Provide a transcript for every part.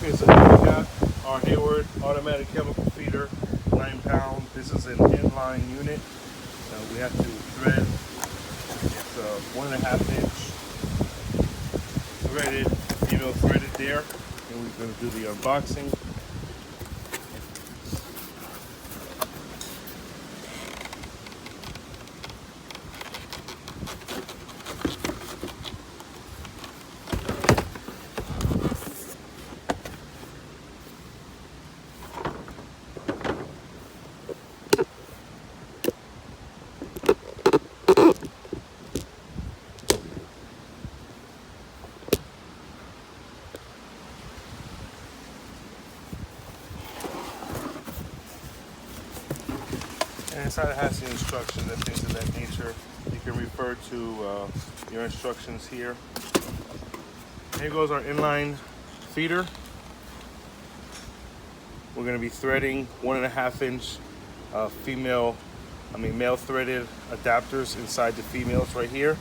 Okay, so here we got our Hayward automatic chemical feeder, 9 pound. This is an inline unit. We have to thread. It's a 1.5 inch threaded, threaded there. And we're going to do the unboxing. And inside it has the instructions and things of that nature. You can refer to your instructions here. Here goes our inline feeder. We're going to be threading 1.5 inch male threaded adapters inside the females right here.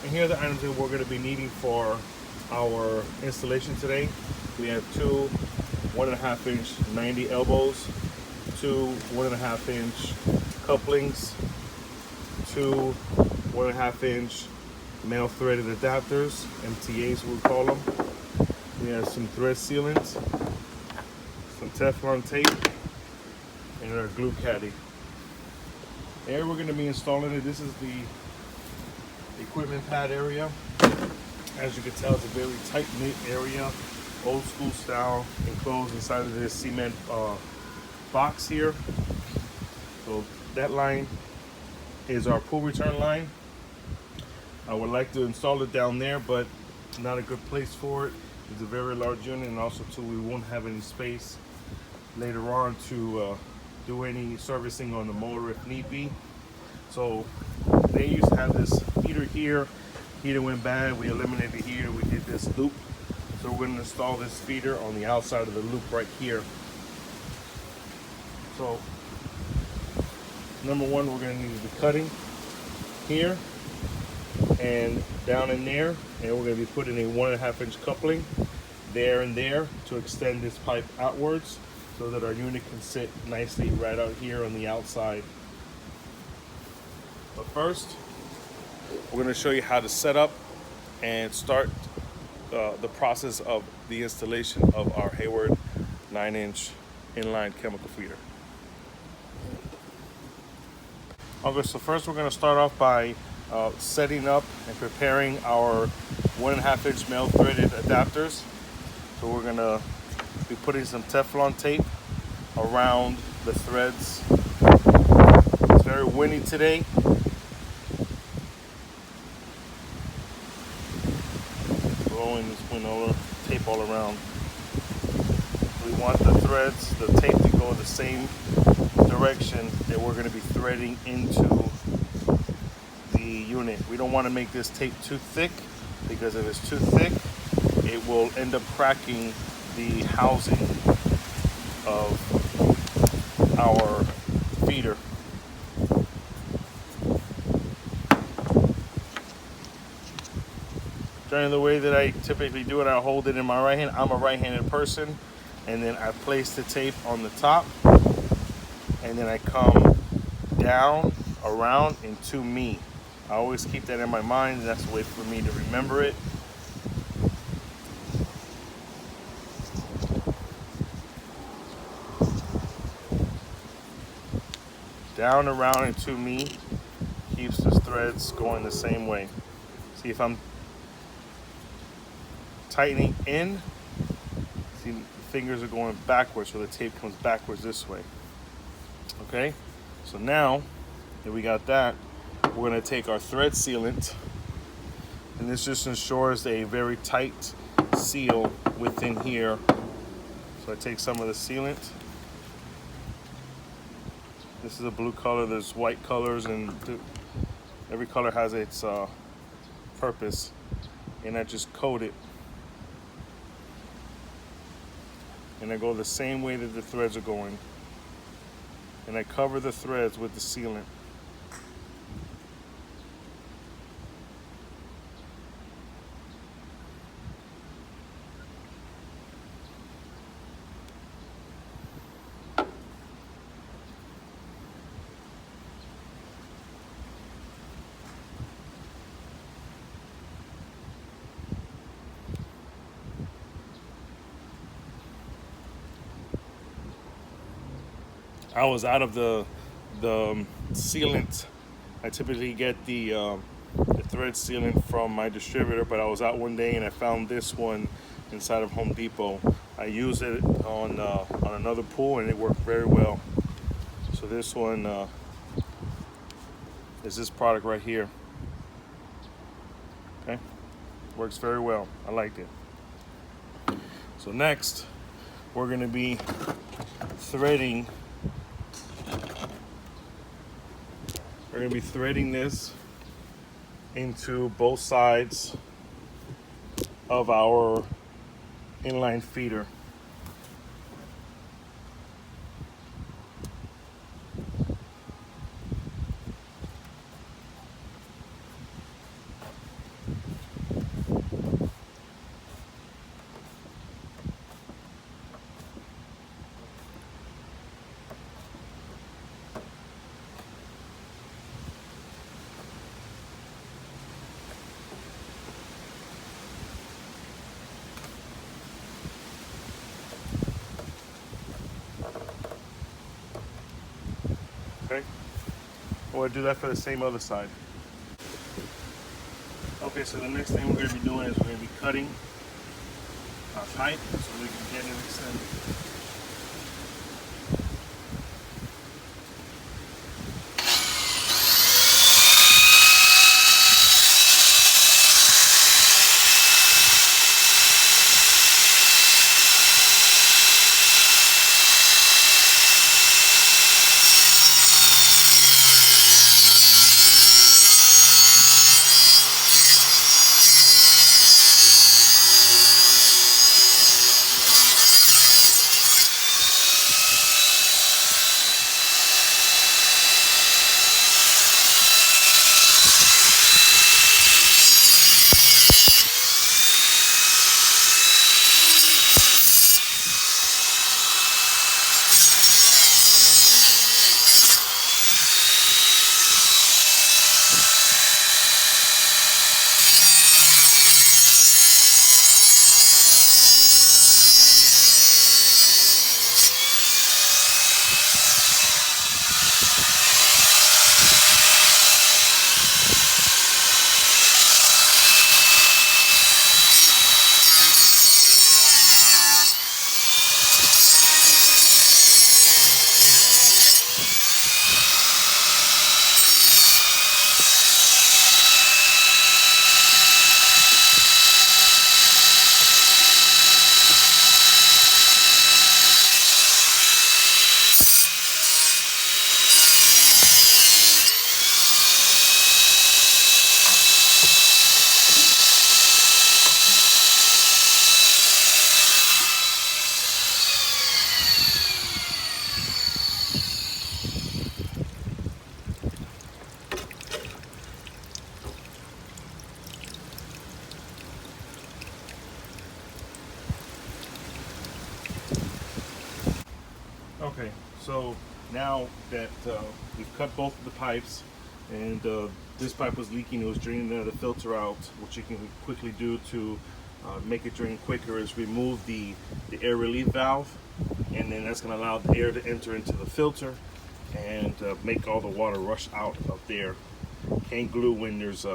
And here are the items that we're going to be needing for our installation today. We have two 1.5 inch 90 elbows, two 1.5 inch couplings, two 1.5 inch male threaded adapters, MTAs we'll call them. We have some thread sealant, some Teflon tape, and our glue caddy. Here we're going to be installing it. This is the equipment pad area. As you can tell, it's a very tight knit area, old school style, enclosed inside of this cement box here. So that line is our pull return line. I would like to install it down there, but not a good place for it. It's a very large unit, and also too, we won't have any space later on to do any servicing on the motor if need be. So they used to have this heater here. Heater went bad, we eliminated the heater, we did this loop. So we're going to install this feeder on the outside of the loop right here. So number one, we're going to need the cutting here and down in there, and we're going to be putting a 1.5 inch coupling there and there to extend this pipe outwards so that our unit can sit nicely right out here on the outside. But first, we're going to show you how to set up and start the process of the installation of our Hayward 9 inch inline chemical feeder. Okay, so first we're going to start off by setting up and preparing our 1.5 inch male threaded adapters. So we're going to be putting some Teflon tape around the threads. It's very windy today. Blowing this wind all tape all around. We want the threads, the tape to go in the same direction that we're going to be threading into the unit. We don't want to make this tape too thick, because if it's too thick, it will end up cracking the housing of our feeder. During the way that I typically do it, I hold it in my right hand. I'm a right-handed person, and then I place the tape on the top, and then I come down, around, and to me. I always keep that in my mind. That's a way for me to remember it. Down, around, and to me keeps the threads going the same way. See, if I'm tightening in, see, the fingers are going backwards, so the tape comes backwards this way. Okay, so now that we got that, we're going to take our thread sealant, and this just ensures a very tight seal within here. So I take some of the sealant. This is a blue color, there's white colors, and every color has its purpose, and I just coat it. And I go the same way that the threads are going. and I cover the threads with the sealant. I was out of the sealant. I typically get the thread sealant from my distributor, but I was out one day and I found this one inside of Home Depot. I used it on another pool and it worked very well. So this one is this product right here. Okay, works very well. I liked it. So next, we're going to be threading. We're going to be threading this into both sides of our inline feeder. Okay, we'll do that for the same other side. Okay, so the next thing we're going to be doing is we're going to be cutting our pipe so we can get it extended. Okay, so now that we've cut both of the pipes and this pipe was leaking, it was draining the filter out. What you can quickly do to make it drain quicker is remove the air relief valve, and then that's going to allow the air to enter into the filter and make all the water rush out of there. Can't glue when there's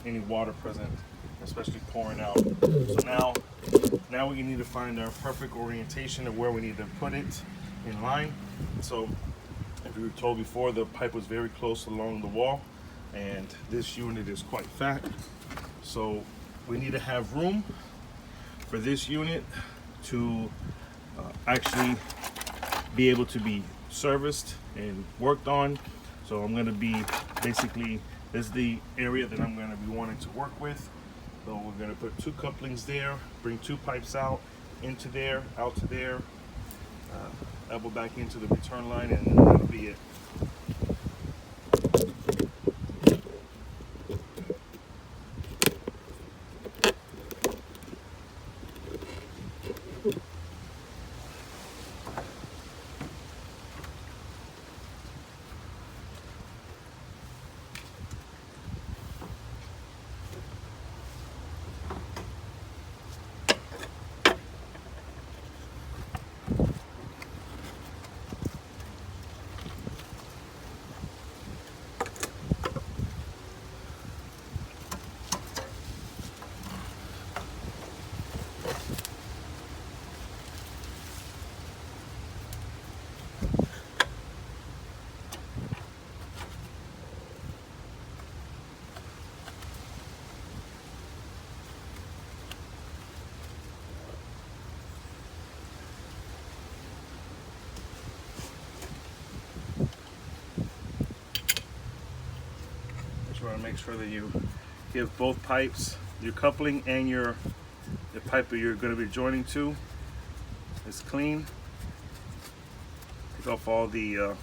any water present, especially pouring out. So now we need to find our perfect orientation of where we need to put it in line. So if we were told before, the pipe was very close along the wall, and this unit is quite fat. So we need to have room for this unit to actually be able to be serviced and worked on. So I'm going to be basically, this is the area that I'm going to be wanting to work with. So we're going to put two couplings there, bring two pipes out, into there, out to there. elbow back into the return line, and then that'll be it. You want to make sure that you give both pipes, your coupling and the pipe that you're going to be joining to is clean. Take off all the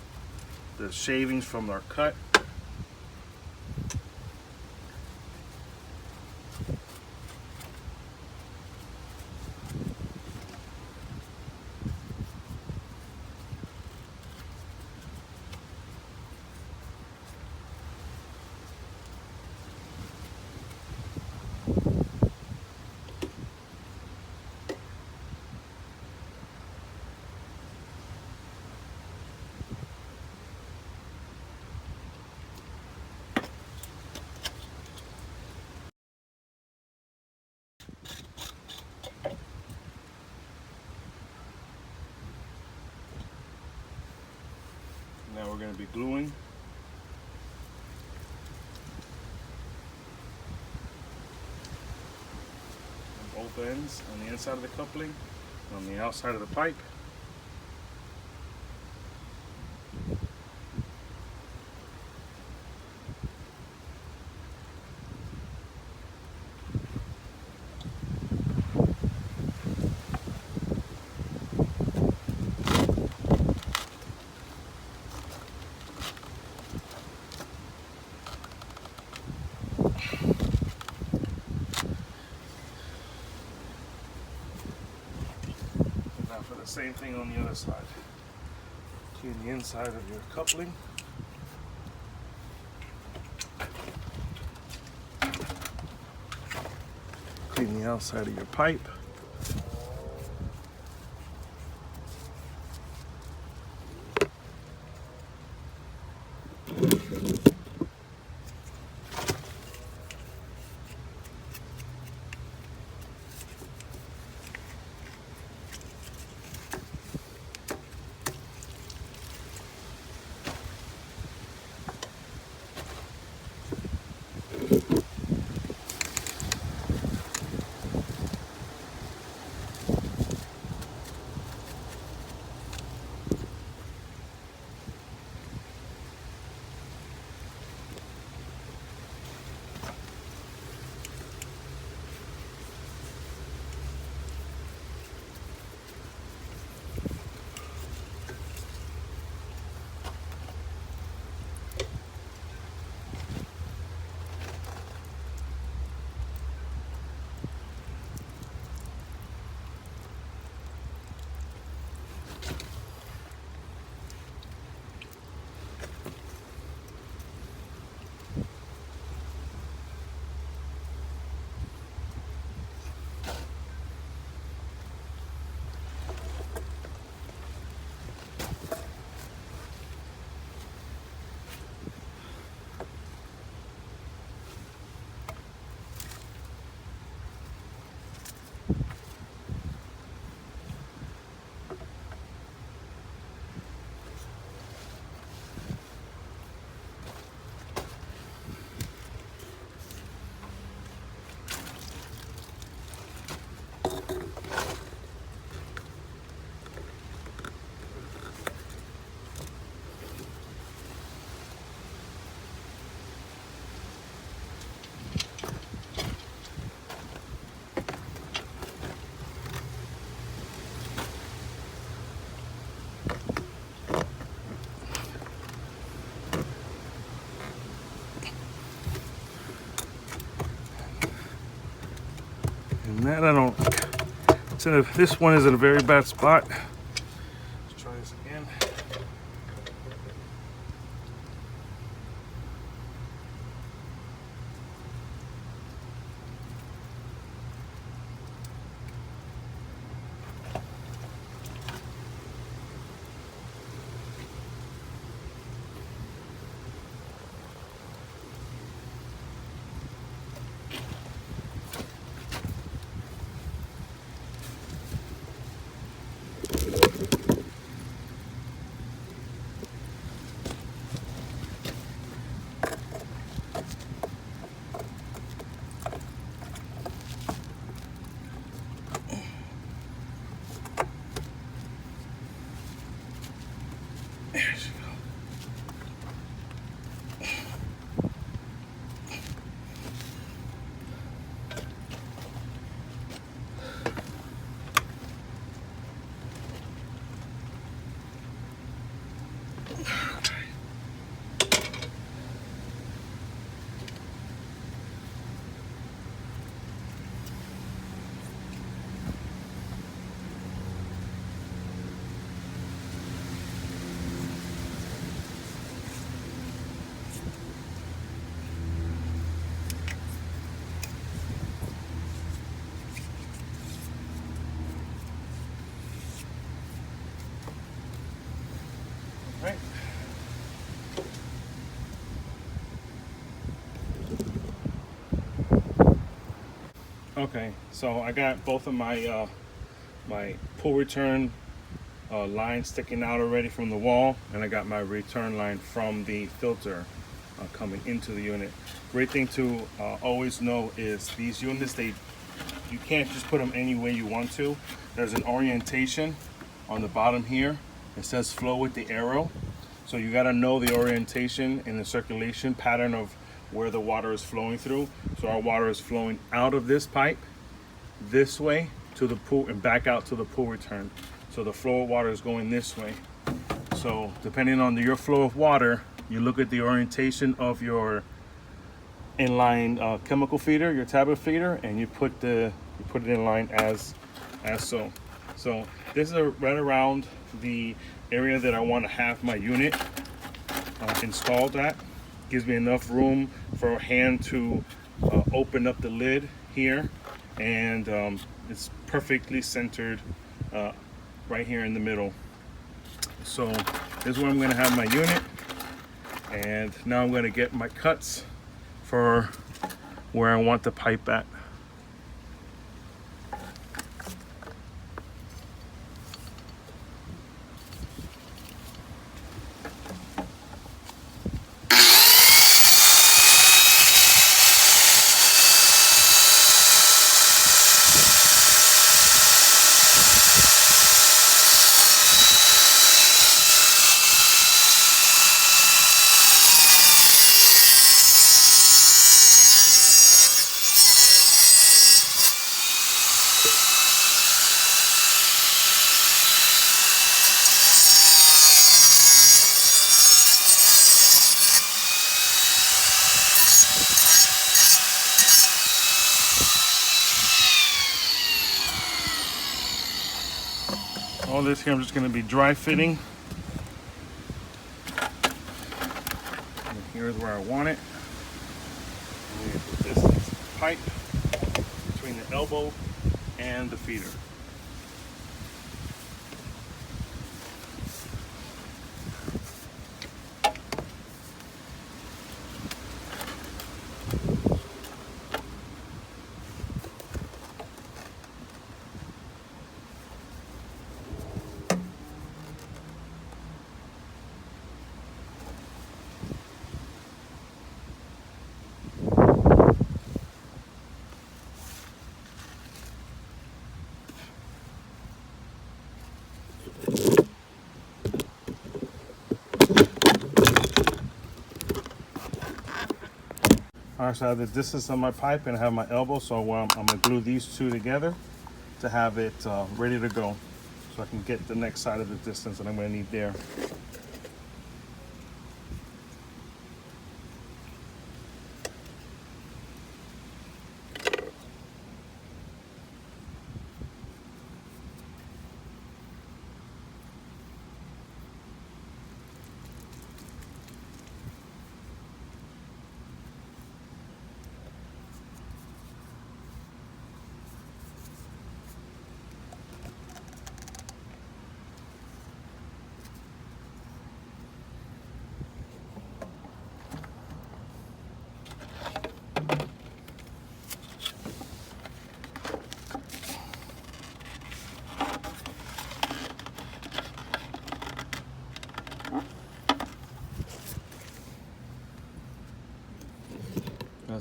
shavings from our cut. Now we're going to be gluing. On both ends, on the inside of the coupling, on the outside of the pipe. For the same thing on the other side. Clean the inside of your coupling. Clean the outside of your pipe. And I don't, this one is in a very bad spot. Let's try this again. Right. Okay, so I got both of my my pull return line sticking out already from the wall, and I got my return line from the filter coming into the unit. Great thing to always know is these units, you can't just put them any way you want to. There's an orientation on the bottom here. It says flow with the arrow. So you got to know the orientation and the circulation pattern of where the water is flowing through. So our water is flowing out of this pipe this way to the pool and back out to the pool return. So the flow of water is going this way. So depending on your flow of water, you look at the orientation of your inline chemical feeder, your tablet feeder, and you put it in line as so. So this is right around the area that I want to have my unit installed at. Gives me enough room for a hand to open up the lid here, and it's perfectly centered right here in the middle. So this is where I'm going to have my unit, and now I'm going to get my cuts for where I want the pipe at. All this here I'm just going to be dry fitting. And here's where I want it. I'm going to put this pipe between the elbow and the feeder. Alright, so I have the distance on my pipe and I have my elbow, so I'm going to glue these two together to have it ready to go, so I can get the next side of the distance that I'm going to need there.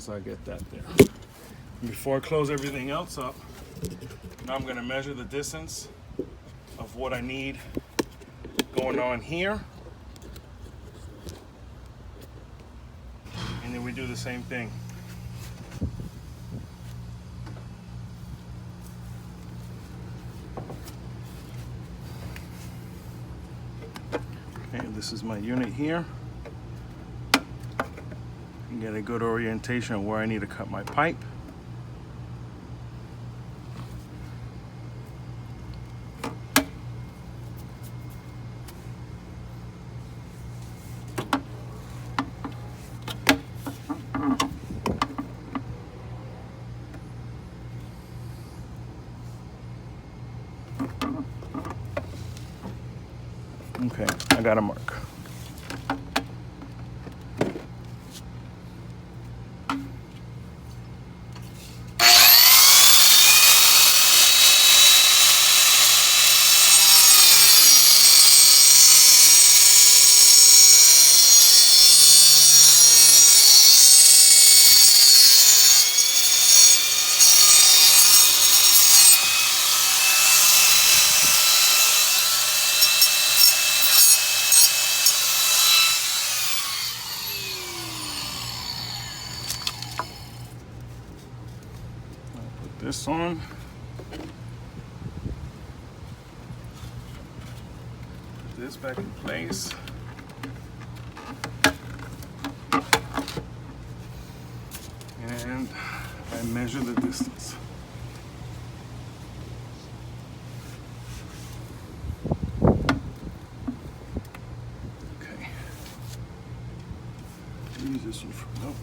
So I get that there. Before I close everything else up, now I'm gonna measure the distance of what I need going on here. And then we do the same thing. Okay, this is my unit here. Get a good orientation of where I need to cut my pipe. Okay, I got a mark. This on. Put this back in place. And I measure the distance. Okay. Use this one for nope.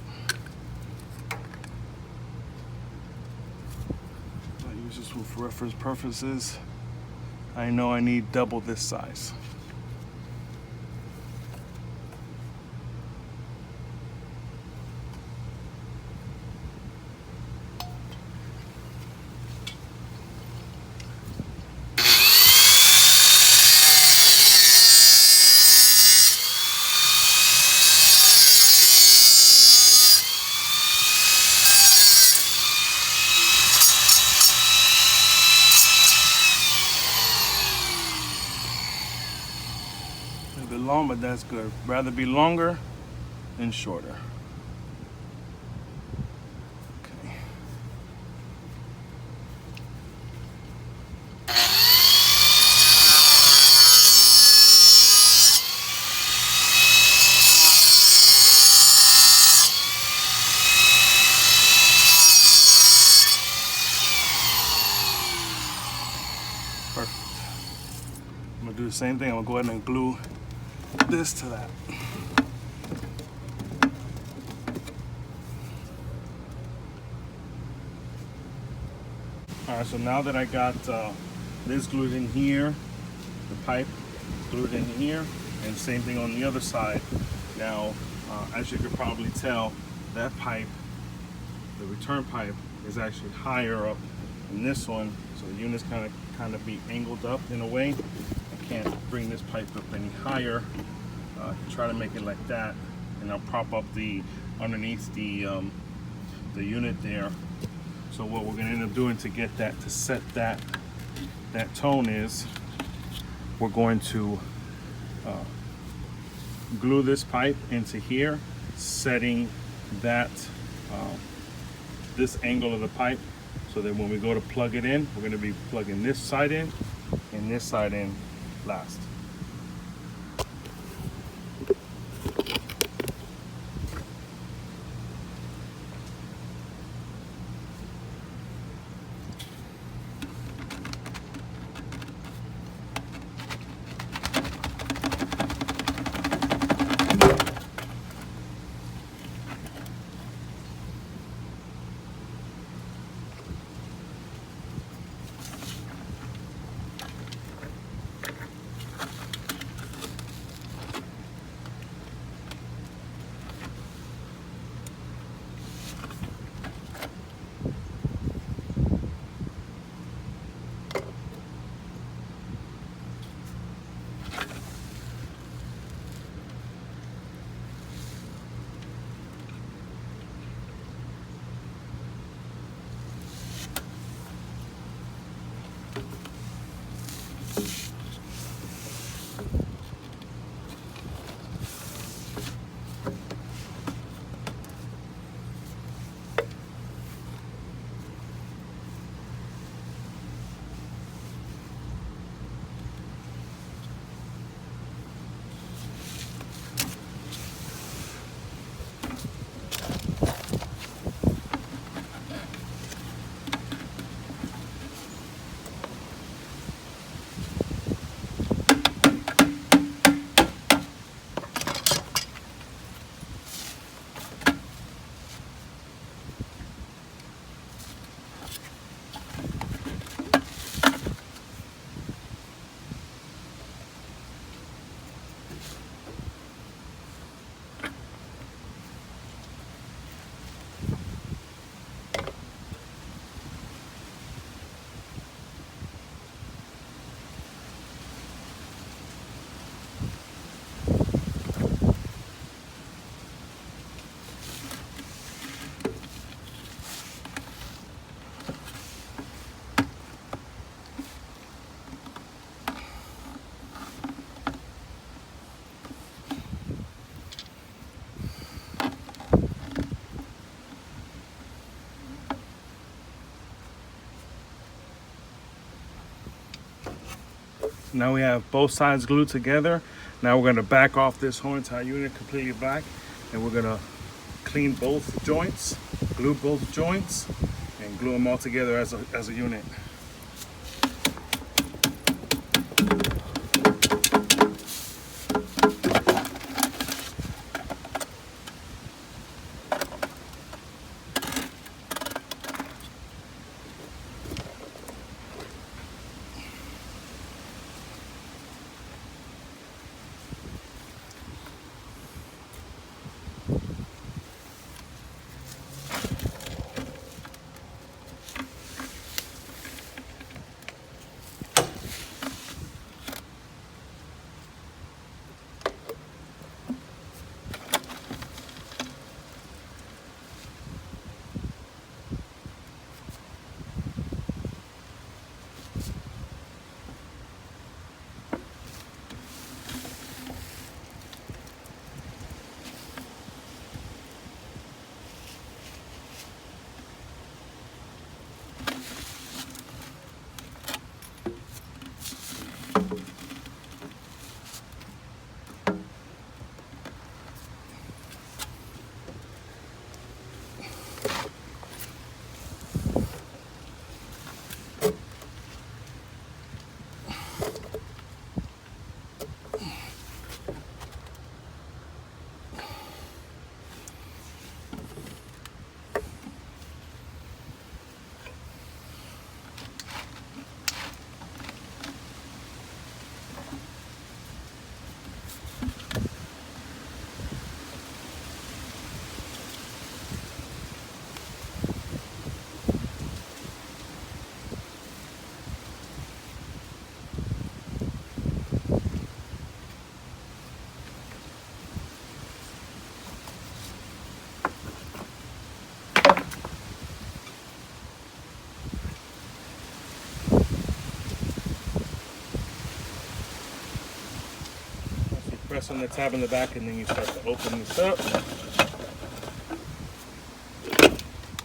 Use this one for reference purposes. I know I need double this size. A bit long, but that's good. Rather be longer than shorter. Okay. Perfect. I'm gonna do the same thing. I'm gonna go ahead and glue this to that. All right, so now that I got this glued in here, the pipe glued in here, and same thing on the other side. Now, as you could probably tell, that pipe, the return pipe, is actually higher up than this one, so the unit's kind of be angled up in a way. I can't bring this pipe up any higher. Try to make it like that, and I'll prop up the underneath the unit there. So what we're going to end up doing to get that to set that tone is we're going to glue this pipe into here, setting that this angle of the pipe, so that when we go to plug it in, we're going to be plugging this side in and this side in last. Now we have both sides glued together. Now we're going to back off this whole entire unit completely back, and we're going to clean both joints, glue both joints, and glue them all together as a unit. Press on the tab in the back, and then you start to open this up.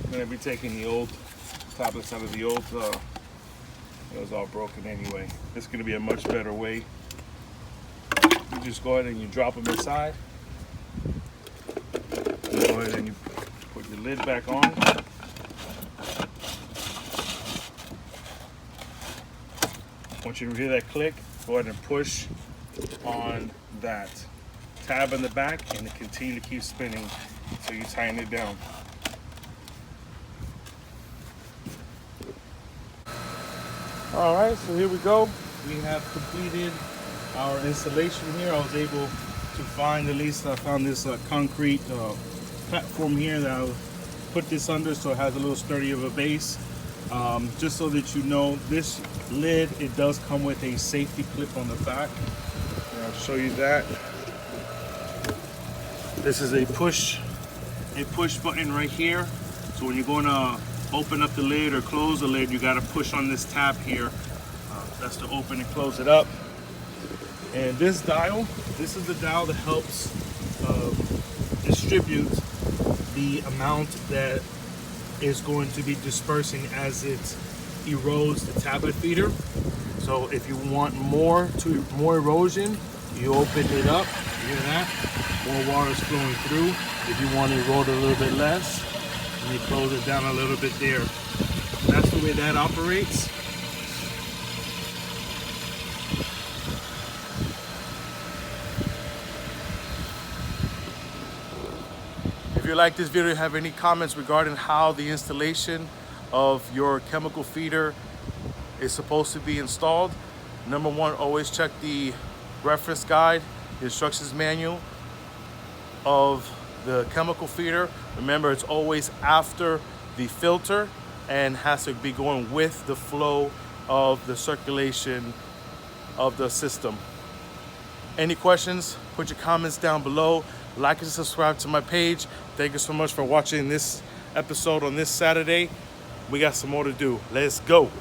I'm going to be taking the old tablets out of the old, it was all broken anyway. This is going to be a much better way. You just go ahead and you drop them inside. You go ahead and you put your lid back on. Once you hear that click, go ahead and push on that tab in the back, and it continue to keep spinning until you tighten it down. All right, so here we go. We have completed our installation here. I was able to find, at least I found this concrete platform here that I'll put this under so it has a little sturdy of a base. Just so that you know, this lid, it does come with a safety clip on the back. I'll show you that. This is a push button right here. So when you're going to open up the lid or close the lid, you got to push on this tab here. That's to open and close it up. And this dial, this is the dial that helps distribute the amount that is going to be dispersing as it erodes the tablet feeder. So if you want more erosion, you open it up, you hear that? More water is flowing through. If you want to erode a little bit less, and you close it down a little bit there. That's the way that operates. If you like this video, have any comments regarding how the installation of your chemical feeder is supposed to be installed, number one, always check the reference guide, the instructions manual of the chemical feeder. Remember, it's always after the filter and has to be going with the flow of the circulation of the system. Any questions, put your comments down below. Like and subscribe to my page. Thank you so much for watching this episode on this Saturday. We got some more to do. Let's go.